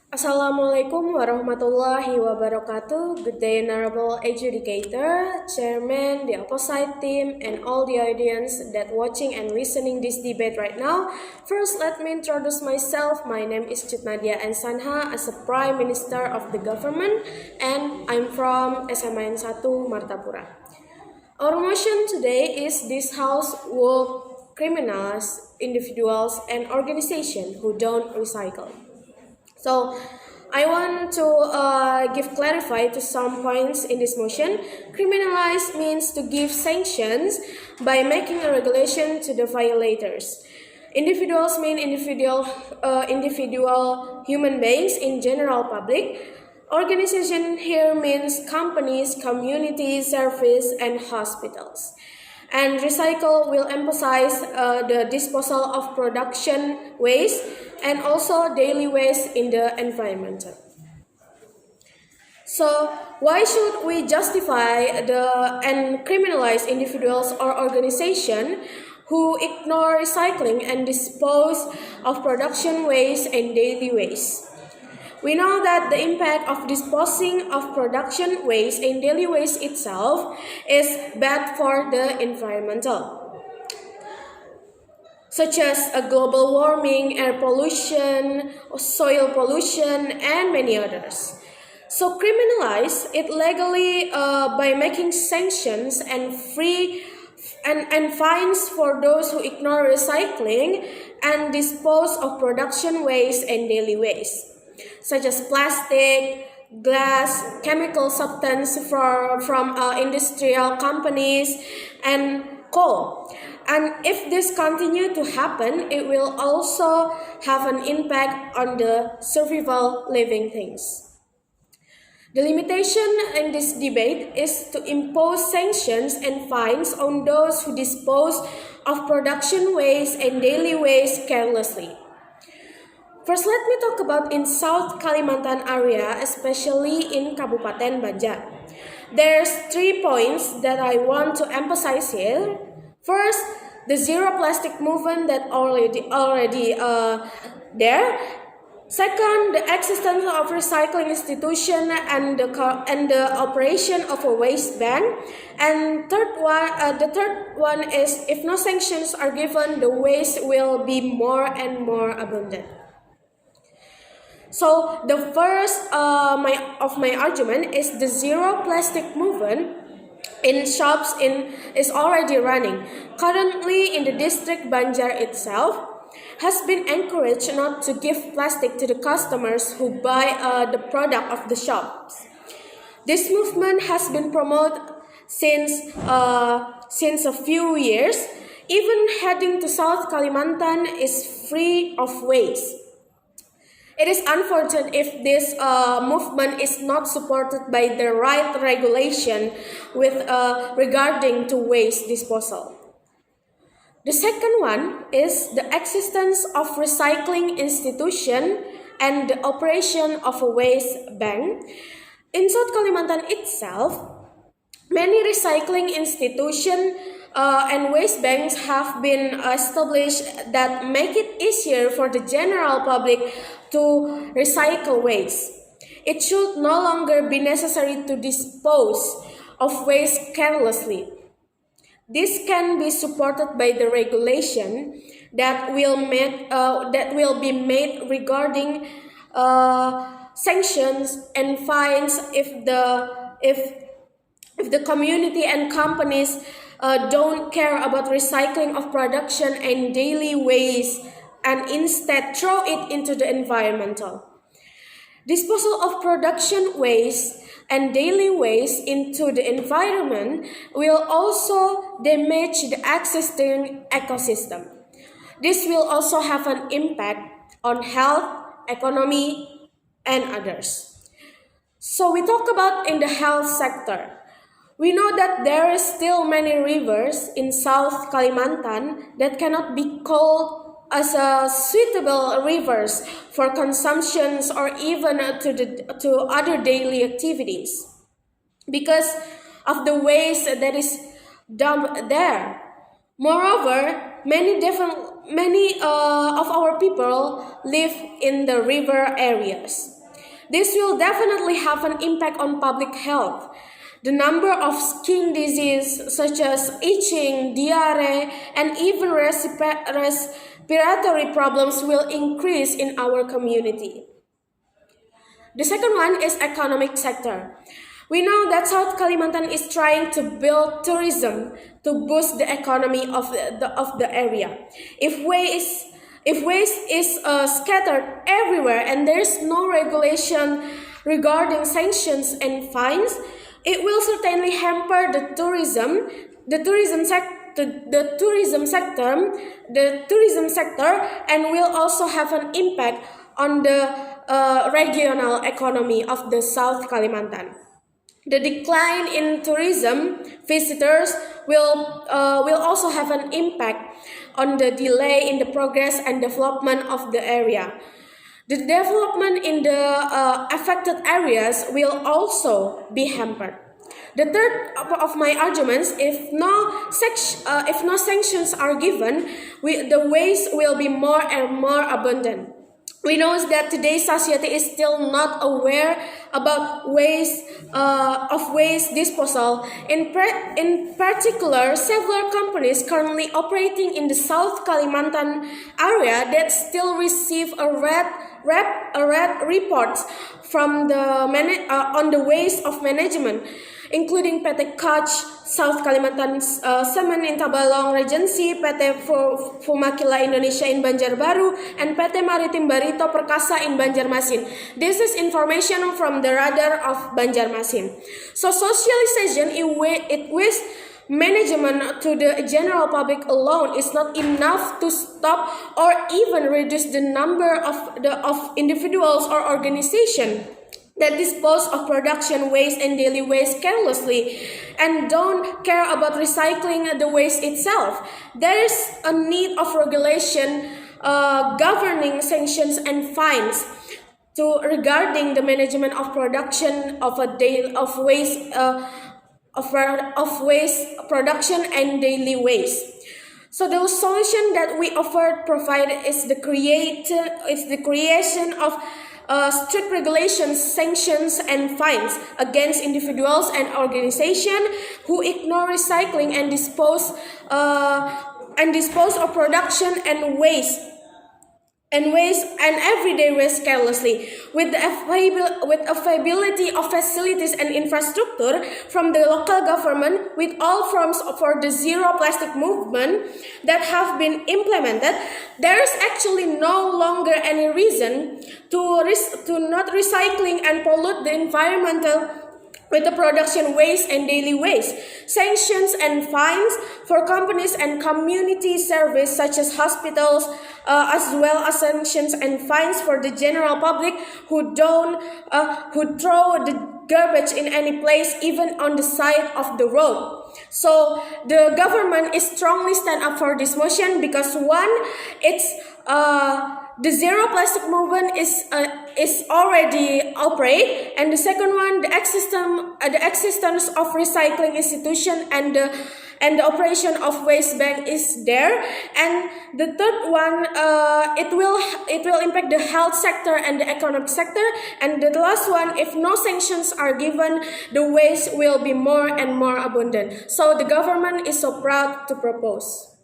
Assalamualaikum warahmatullahi wabarakatuh. Good day, Honorable Adjudicator, Chairman, the opposite team, and all the audience that watching and listening this debate right now. First, let me introduce myself. My name is Nadia and Sanha as a Prime Minister of the government, and I'm from SMA 1 Martapura. Our motion today is this House will criminalize individuals and organizations who don't recycle. So I want to clarify to some points in this motion. Criminalize means to give sanctions by making a regulation to the violators. Individuals mean individual human beings in general public. Organization here means companies, communities, service, and hospitals. And recycle will emphasize the disposal of production waste and also daily waste in the environment. So why should we justify and criminalize individuals or organizations who ignore recycling and dispose of production waste and daily waste? We know that the impact of disposing of production waste and daily waste itself is bad for the environmental, such as global warming, air pollution, soil pollution, and many others. So criminalize it legally by making sanctions and fines for those who ignore recycling and dispose of production waste and daily waste, such as plastic, glass, chemical substance from industrial companies, and coal. And if this continue to happen, it will also have an impact on the survival living things. The limitation in this debate is to impose sanctions and fines on those who dispose of production waste and daily waste carelessly. First, let me talk about in South Kalimantan area, especially in Kabupaten Banjar. There's 3 points that I want to emphasize here. First, the zero plastic movement that already there. Second, the existence of recycling institution and the operation of a waste bank. And the third one is if no sanctions are given, the waste will be more and more abundant. So the first of my argument is the zero plastic movement in shops is already running. Currently in the district Banjar itself has been encouraged not to give plastic to the customers who buy the product of the shops. This movement has been promoted since a few years. Even heading to South Kalimantan is free of waste. It is unfortunate if this movement is not supported by the right regulation regarding to waste disposal. The second one is the existence of recycling institution and the operation of a waste bank. In South Kalimantan itself, many recycling institutions and waste banks have been established that make it easier for the general public to recycle waste. It should no longer be necessary to dispose of waste carelessly. This can be supported by the regulation that will be made regarding sanctions and fines if the community and companies don't care about recycling of production and daily waste and instead throw it into the environmental. Disposal of production waste and daily waste into the environment will also damage the existing ecosystem. This will also have an impact on health, economy, and others. So we talk about in the health sector. We know that there is still many rivers in South Kalimantan that cannot be called as suitable rivers for consumptions or even to other daily activities because of the waste that is dumped there. Moreover, many of our people live in the river areas. This will definitely have an impact on public health. The number of skin diseases such as itching, diarrhea, and even respiratory problems will increase in our community. The second one is economic sector. We know that South Kalimantan is trying to build tourism to boost the economy of the area. If waste is scattered everywhere and there's no regulation regarding sanctions and fines, it will certainly hamper the tourism sector, and will also have an impact on the regional economy of the South Kalimantan. The decline in tourism visitors will also have an impact on the delay in the progress and development of the area. The development in the affected areas will also be hampered. The third of my arguments, if no sanctions are given, the waste will be more and more abundant. We know that today's society is still not aware about waste disposal. In particular, several companies currently operating in the South Kalimantan area that still receive a red reports from on the waste of management, including PT Koch South Kalimantan Semen in Tabalong Regency, PT Fumakila Indonesia in Banjarbaru, and PT Maritim Barito Perkasa in Banjarmasin. This is information from the radar of Banjarmasin. So socialization it with management to the general public alone is not enough to stop or even reduce the number of individuals or organizations that dispose of production waste and daily waste carelessly and don't care about recycling the waste itself. There is a need of regulation governing sanctions and fines regarding the management of production of waste production and daily waste. So the solution that we provide is the creation of strict regulations, sanctions, and fines against individuals and organizations who ignore recycling and dispose of production and waste and everyday waste carelessly. With the availability of facilities and infrastructure from the local government, with all forms for the zero plastic movement that have been implemented, there is actually no longer any reason to not recycling and pollute the environmental with the production waste and daily waste. Sanctions and fines for companies and community service such as hospitals, as well as sanctions and fines for the general public who throw the garbage in any place, even on the side of the road. So the government is strongly stand up for this motion because one, it's the zero plastic movement is already operate, and the second one, the existence of recycling institution and the operation of waste bank is there, and the third one, it will impact the health sector and the economic sector, and the last one, if no sanctions are given, the waste will be more and more abundant. So the government is so proud to propose.